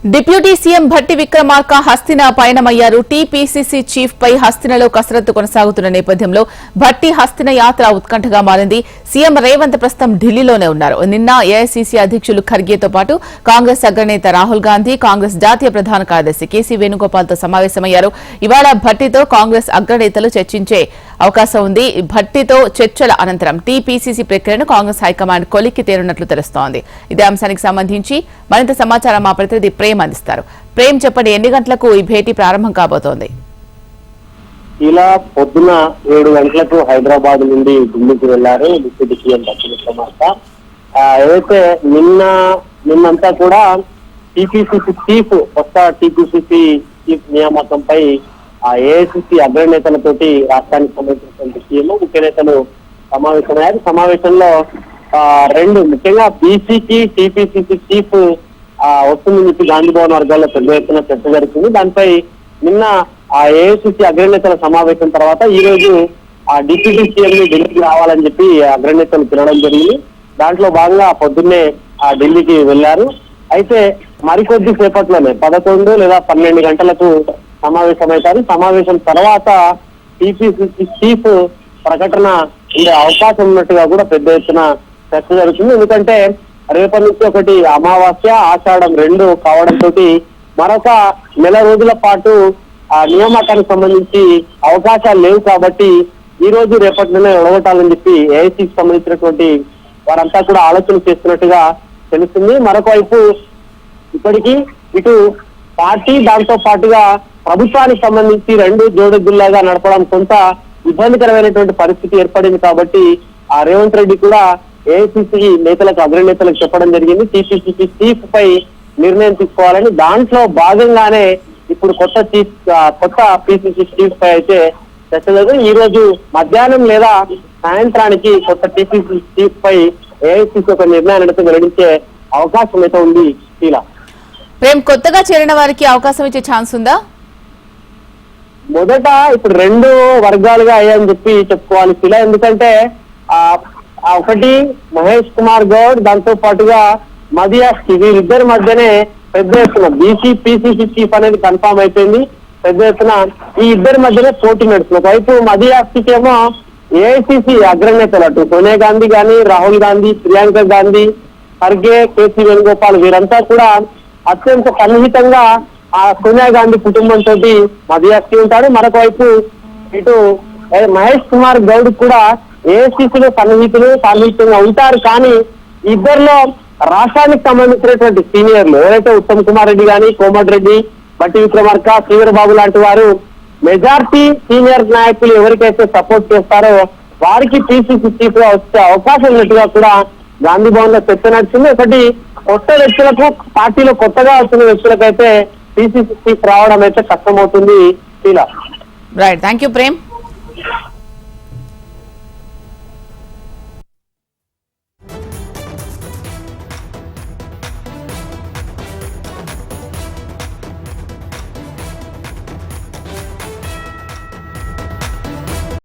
Deputy CM Bhatti Vikramarka Hastina పయనమయ్యారు. TPCC chief పై హస్తినలో కసరత్తు కొనసాగుతున్న నేపథ్యంలో భట్టి హస్తిన యాత్ర ఉత్కంఠగా మారింది. సీఎం రేవంత్ ప్రస్తుతం ఢిల్లీలోనే ఉన్నారు. నిన్న ఏఐసీసీ అధ్యక్షులు ఖర్గేతో పాటు కాంగ్రెస్ అగ్రనేత రాహుల్ గాంధీ, కాంగ్రెస్ జాతీయ ప్రధాన కార్యదర్శి కేసీ వేణుగోపాల్తో సమావేశమయ్యారు. ఇవాళ భట్టితో కాంగ్రెస్ అగ్రనేతలు చర్చించే అవకాశం ఉంది. భట్టితో చర్చల అనంతరం టీపీసీసీ ప్రక్రియను కాంగ్రెస్ హైకమాండ్ కొలిక్కి తేనున్నట్లు తెలుస్తోంది. ఇదే అంశానికి సంబంధించి మరింత సమాచారం మా ప్రతినిధి ప్రేమ్ అందిస్తారు. ప్రేమ్, చెప్పండి, ఎన్ని గంటలకు ఈ భేటీ ప్రారంభం కాబోతోంది? ఇలా పొద్దున 7 గంటలకు హైదరాబాద్ నుండి ఢిల్లీకి వెళ్లారు డిప్యూటీ సీఎం భట్టి విక్రమార్క. ఏదైతే నిన్నంతా కూడా టీపీసీసీ చీఫ్ కొత్త టీపీసీసీ చీఫ్ నియామకంపై ఏఐసీసీ అగ్రనేతలతోటి రాష్ట్రానికి సంబంధించినటువంటి సీఎం ముఖ్య నేతలు సమావేశమయ్యారు. సమావేశంలో రెండు ముఖ్యంగా బీసీకి టీపీసీసీ చీఫ్ వస్తుందని చెప్పి గాంధీ భవన్ వర్గాల్లో పెద్ద ఎత్తున చర్చ జరుగుతుంది. దానిపై నిన్న ఏఐసీసీ అగ్రనేతల సమావేశం తర్వాత ఈ రోజు డిప్యూటీ సీఎం ని ఢిల్లీకి రావాలని చెప్పి అగ్రనేతలు పిలవడం జరిగింది. దాంట్లో భాగంగా పొద్దున్నే ఢిల్లీకి వెళ్లారు. అయితే మరికొద్ది సేపట్లోనే 11 లేదా 12 గంటలకు సమావేశమవుతారు. సమావేశం తర్వాత టీపీసీసీ చీఫ్ ప్రకటన ఉండే అవకాశం ఉన్నట్టుగా కూడా పెద్ద ఎత్తున చర్చ జరుగుతుంది. ఎందుకంటే రేపటి నుంచి ఒకటి అమావాస్య, ఆషాఢం 2 కావడంతో మరొక నెల రోజుల పాటు నియామకానికి సంబంధించి అవకాశాలు లేవు. కాబట్టి ఈ రోజు రేపటిలోనే ఒడగొట్టాలని చెప్పి ఏఐసీకి సంబంధించినటువంటి వారంతా కూడా ఆలోచన చేస్తున్నట్టుగా తెలుస్తుంది. మరొక వైపు ఇప్పటికీ ఇటు పార్టీ దాంతో పాటుగా ప్రభుత్వానికి సంబంధించి 2 జోడెద్దుల్లాగా నడపడం కొంత ఇబ్బందికరమైనటువంటి పరిస్థితి ఏర్పడింది. కాబట్టి రేవంత్ రెడ్డి కూడా ఏఐసీసీ నేతలకు అగ్రనేతలకు చెప్పడం జరిగింది టీపీసీసీ చీఫ్ పై నిర్ణయం తీసుకోవాలని. దాంట్లో భాగంగానే ఇప్పుడు కొత్త పీసీసీ చీఫ్ పై అయితే చర్చ జరుగుతుంది. ఈ రోజు మధ్యాహ్నం లేదా సాయంత్రానికి కొత్త టీపీసీ చీఫ్ పై ఏఐసీసీ ఒక నిర్ణయాన్ని వెల్లడించే అవకాశం అయితే ఉంది. ఇలా ప్రేమ్, కొత్తగా చేరిన వారికి అవకాశం ఇచ్చే ఛాన్స్ ఉందా? మొదట ఇప్పుడు 2 వర్గాలుగా అయ్యాయని చెప్పి చెప్పుకోవాలి ఇలా. ఎందుకంటే ఒకటి మహేష్ కుమార్ గౌడ్, దాంతో పాటుగా మదియాస్కి, వీరిద్దరి మధ్యనే పెద్ద ఎత్తున బీసీ పీసీసీ చీఫ్ అనేది కన్ఫామ్ అయిపోయింది. పెద్ద ఎత్తున ఈ ఇద్దరి మధ్యనే పోటీ నడుస్తుంది. ఒకవైపు మదియాస్కి ఏమో ఏఐసీసీ అగ్రనేతలు అటు సోనియా గాంధీ కానీ, రాహుల్ గాంధీ, ప్రియాంక గాంధీ, ఖర్గే, కేసీ వేణుగోపాల్ వీరంతా కూడా అత్యంత సన్నిహితంగా సోనియా గాంధీ కుటుంబంతో మదియాస్కి ఉంటాడు. మరొక వైపు ఇటు మహేష్ కుమార్ గౌడ్ కూడా ఏఐసీసీలో సాన్నిహితంగా ఉంటారు. కానీ ఇద్దరిలో రాష్ట్రానికి సంబంధించినటువంటి సీనియర్లు ఎవరైతే ఉత్తమ్ కుమార్ రెడ్డి కానీ, కోమటిరెడ్డి, భట్టి విక్రమార్క, శ్రీధర్ బాబు లాంటి వారు మెజార్టీ సీనియర్ నాయకులు ఎవరికైతే సపోర్ట్ చేస్తారో వారికి పీసీసీ చీఫ్ గా వచ్చే అవకాశం ఉన్నట్టుగా కూడా గాంధీ భవన్ లో చర్చ నడిచింది. ఒకటి కొత్త వ్యక్తులకు, పార్టీలో కొత్తగా వచ్చిన వ్యక్తులకైతే పీసీసీ చీఫ్ రావడం అయితే కష్టమవుతుంది. Right, thank you Prem.